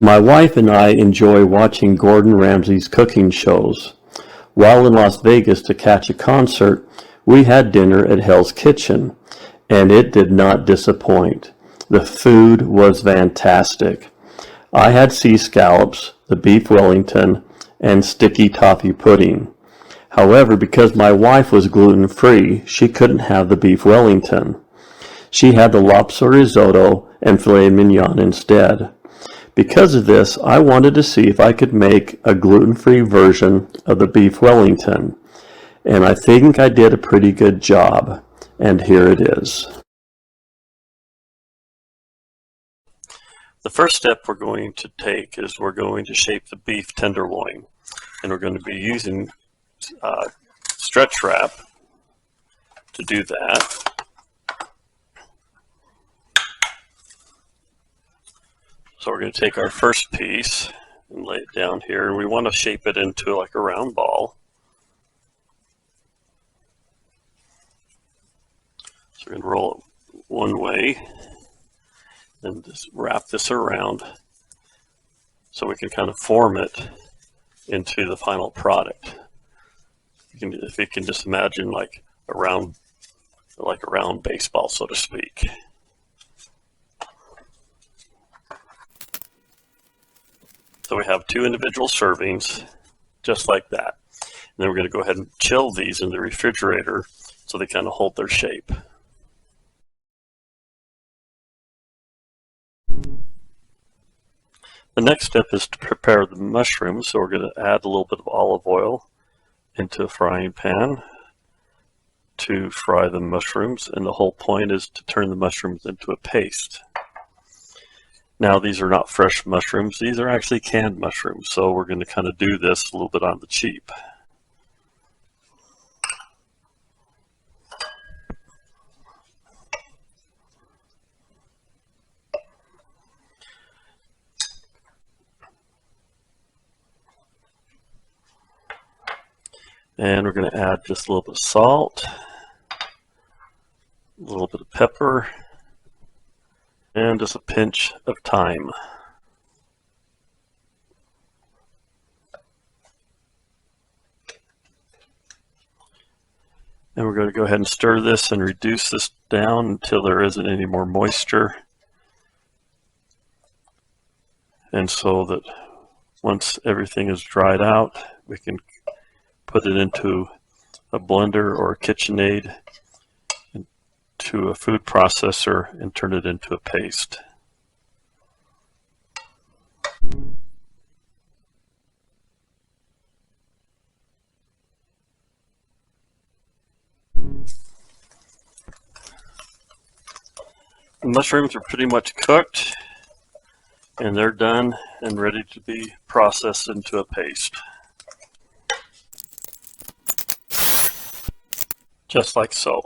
My wife and I enjoy watching Gordon Ramsay's cooking shows. While in Las Vegas to catch a concert, we had dinner at Hell's Kitchen, and it did not disappoint. The food was fantastic. I had sea scallops, the beef Wellington, and sticky toffee pudding. However, because my wife was gluten-free, she couldn't have the beef Wellington. She had the lobster risotto and filet mignon instead. Because of this, I wanted to see if I could make a gluten-free version of the beef Wellington, and I think I did a pretty good job, and here it is. The first step we're going to take is we're going to shape the beef tenderloin, and we're going to be using stretch wrap to do that. So we're going to take our first piece and lay it down here, and we want to shape it into like a round ball. So we're going to roll it one way and just wrap this around so we can kind of form it into the final product. If you can just imagine like a round baseball, so to speak. So we have 2 individual servings, just like that. And then we're going to go ahead and chill these in the refrigerator so they kind of hold their shape. The next step is to prepare the mushrooms. So we're going to add a little bit of olive oil into a frying pan to fry the mushrooms. And the whole point is to turn the mushrooms into a paste. Now, these are not fresh mushrooms. These are actually canned mushrooms. So we're going to kind of do this a little bit on the cheap. And we're going to add just a little bit of salt, a little bit of pepper, and just a pinch of thyme. And we're going to go ahead and stir this and reduce this down until there isn't any more moisture. And so that once everything is dried out, we can put it into a blender or a KitchenAid, to a food processor, and turn it into a paste. The mushrooms are pretty much cooked, and they're done and ready to be processed into a paste. Just like so.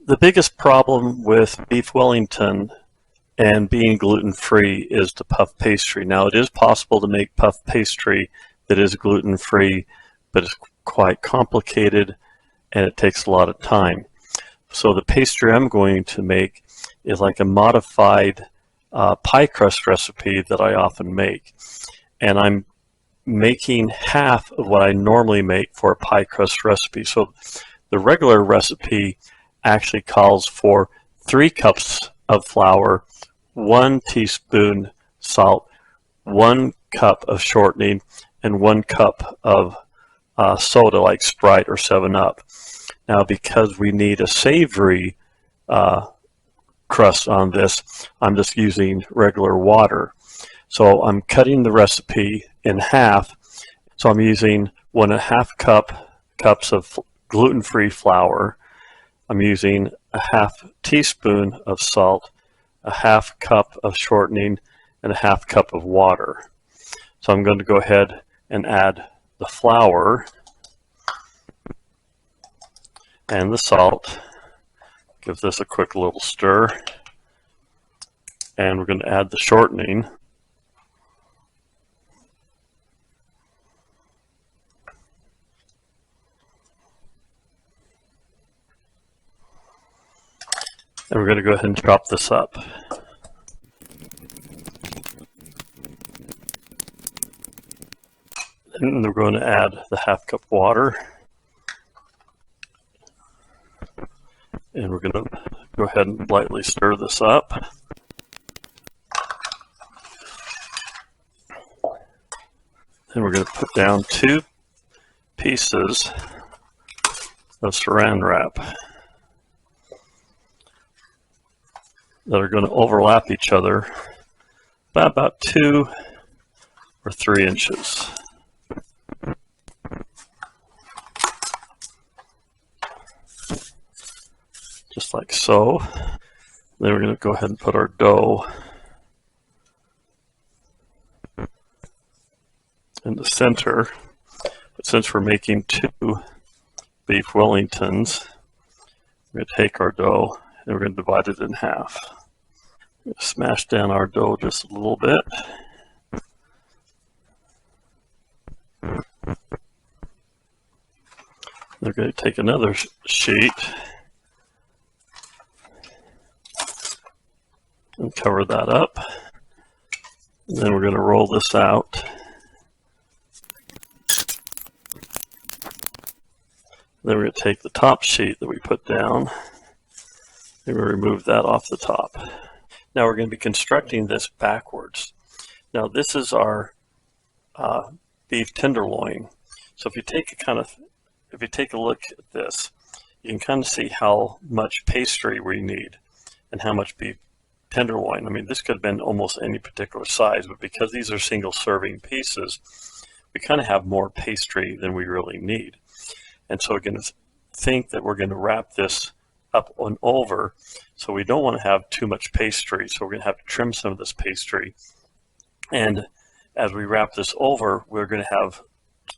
The biggest problem with beef Wellington and being gluten-free is the puff pastry. Now, it is possible to make puff pastry that is gluten-free, but it's quite complicated and it takes a lot of time. So the pastry I'm going to make is like a modified pie crust recipe that I often make. And I'm making half of what I normally make for a pie crust recipe. So the regular recipe actually calls for 3 cups of flour, 1 teaspoon salt, 1 cup of shortening, and 1 cup of soda like Sprite or 7-Up. Now, because we need a savory crust on this, I'm just using regular water. So I'm cutting the recipe in half. So I'm using 1.5 cups of gluten-free flour. I'm using a 1/2 teaspoon of salt, a 1/2 cup of shortening, and a 1/2 cup of water. So I'm going to go ahead and add the flour and the salt. Give this a quick little stir. And we're going to add the shortening. And we're going to go ahead and chop this up. And we're going to add the half cup water. And we're going to go ahead and lightly stir this up. And we're going to put down 2 pieces of saran wrap that are going to overlap each other by about 2 or 3 inches. Just like so. Then we're going to go ahead and put our dough in the center. But since we're making 2 Beef Wellingtons, we're going to take our dough and we're going to divide it in half. We're going to smash down our dough just a little bit. We're going to take another sheet and cover that up. And then we're going to roll this out. Then we're going to take the top sheet that we put down and we remove that off the top. Now we're going to be constructing this backwards. Now this is our beef tenderloin. So if you take a look at this, you can kind of see how much pastry we need and how much beef tenderloin. I mean, this could have been almost any particular size, but because these are single serving pieces, we kind of have more pastry than we really need. And so we're going to think that we're going to wrap this up and over. So we don't want to have too much pastry. So we're going to have to trim some of this pastry. And as we wrap this over, we're going to have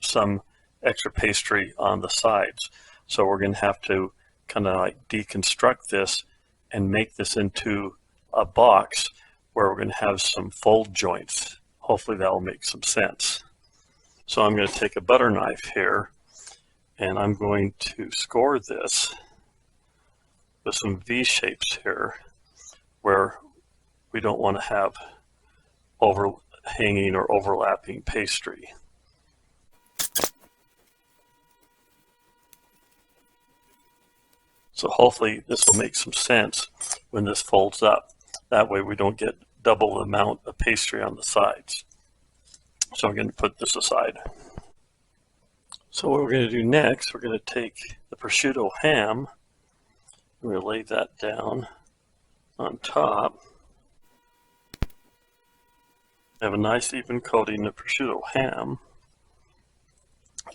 some extra pastry on the sides. So we're going to have to kind of like deconstruct this and make this into a box where we're going to have some fold joints. Hopefully that will make some sense. So I'm going to take a butter knife here and I'm going to score this with some V shapes here where we don't want to have overhanging or overlapping pastry. So hopefully this will make some sense when this folds up. That way we don't get double the amount of pastry on the sides. So I'm going to put this aside. So what we're going to do next, we're going to take the prosciutto ham, and we're going to lay that down on top. Have a nice even coating of prosciutto ham.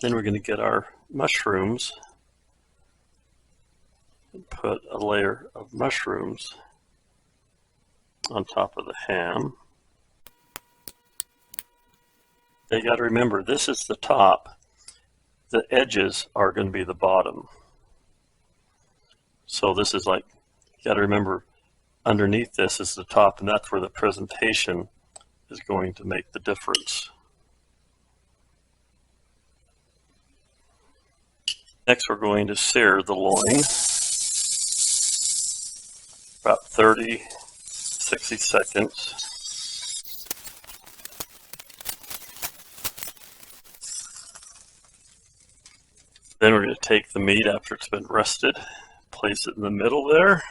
Then we're going to get our mushrooms and put a layer of mushrooms on top of the ham. Now you got to remember, this is the top. The edges are going to be the bottom. So this is like, you got to remember, underneath this is the top, and that's where the presentation is going to make the difference. Next, we're going to sear the loin about 30-60 seconds. Then we're going to take the meat after it's been rested, place it in the middle there.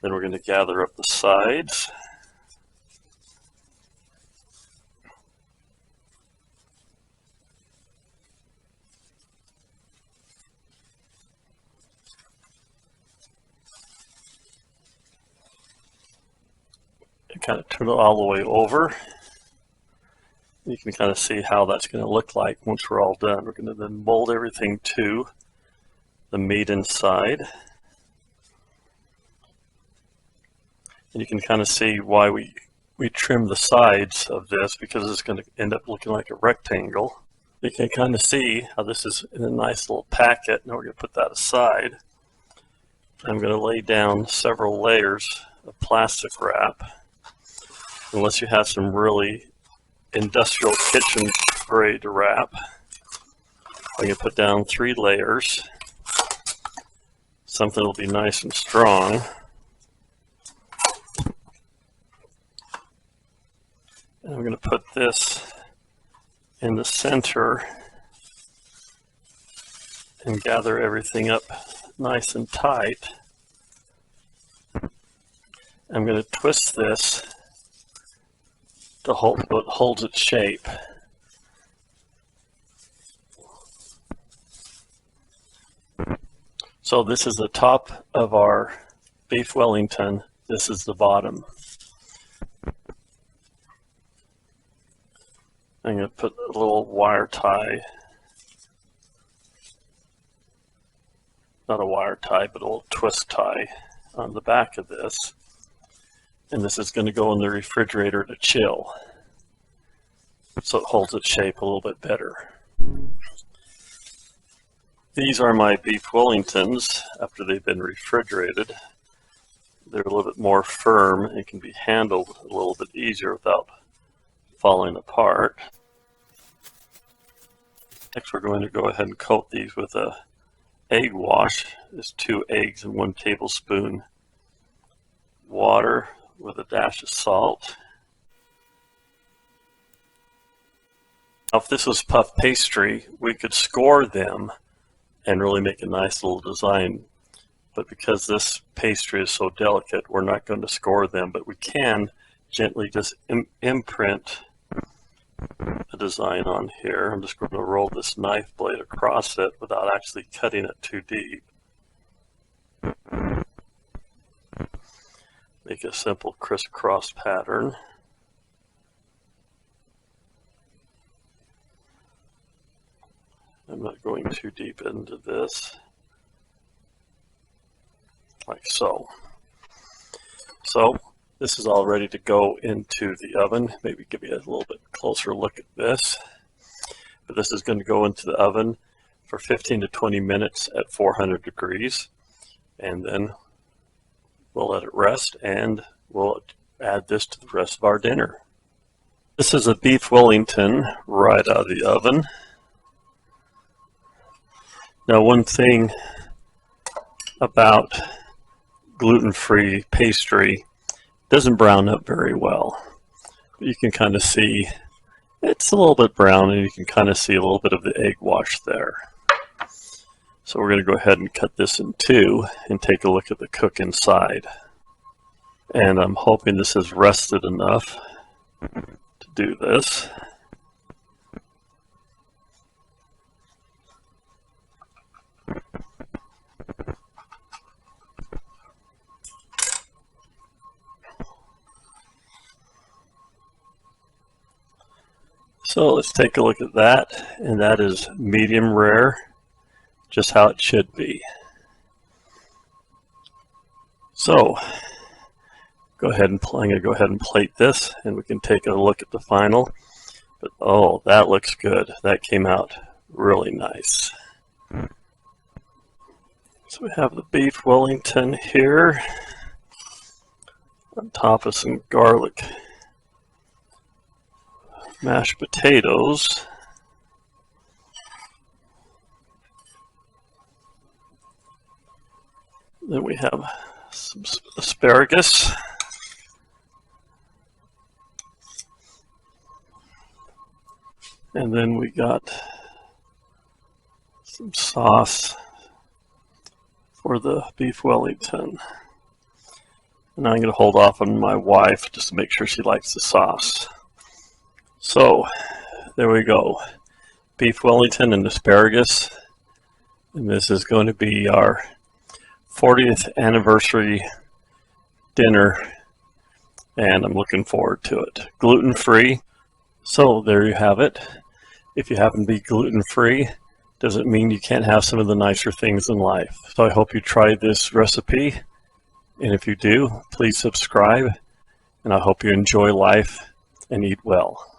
Then we're going to gather up the sides. And kind of turn it all the way over. You can kind of see how that's going to look like once we're all done. We're going to then mold everything to the meat inside. And you can kind of see why we trim the sides of this, because it's going to end up looking like a rectangle. You can kind of see how this is in a nice little packet. Now we're going to put that aside. I'm going to lay down several layers of plastic wrap. Unless you have some really industrial kitchen grade wrap, I'm going to put down 3 layers, something that will be nice and strong. And I'm going to put this in the center and gather everything up nice and tight. I'm going to twist this to hold so it holds its shape. So this is the top of our Beef Wellington. This is the bottom. I'm going to put a little wire tie, not a wire tie, but a little twist tie on the back of this. And this is going to go in the refrigerator to chill, so it holds its shape a little bit better. These are my Beef Wellingtons after they've been refrigerated. They're a little bit more firm and can be handled a little bit easier without falling apart. Next, we're going to go ahead and coat these with a egg wash. There's 2 eggs and 1 tablespoon water with a dash of salt. Now, if this was puff pastry, we could score them and really make a nice little design. But because this pastry is so delicate, we're not going to score them, but we can gently just imprint a design on here. I'm just going to roll this knife blade across it without actually cutting it too deep. Make a simple crisscross pattern. I'm not going too deep into this, like so. So this is all ready to go into the oven. Maybe give you a little bit closer look at this. But this is going to go into the oven for 15 to 20 minutes at 400 degrees. And then we'll let it rest and we'll add this to the rest of our dinner. This is a Beef Wellington right out of the oven. Now, one thing about gluten-free pastry, doesn't brown up very well. You can kind of see it's a little bit brown, and you can kind of see a little bit of the egg wash there. So we're going to go ahead and cut this in 2 and take a look at the cook inside. And I'm hoping this has rested enough to do this. So let's take a look at that, and that is medium rare, just how it should be. So I'm going to go ahead and plate this, and we can take a look at the final. But oh, that looks good. That came out really nice. So we have the Beef Wellington here on top of some garlic mashed potatoes. Then we have some asparagus. And then we got some sauce for the Beef Wellington. And I'm going to hold off on my wife just to make sure she likes the sauce. So there we go, Beef Wellington and asparagus, and this is going to be our 40th anniversary dinner, and I'm looking forward to it. Gluten-free, so there you have it. If you happen to be gluten-free, doesn't mean you can't have some of the nicer things in life. So I hope you try this recipe, and if you do, please subscribe, and I hope you enjoy life and eat well.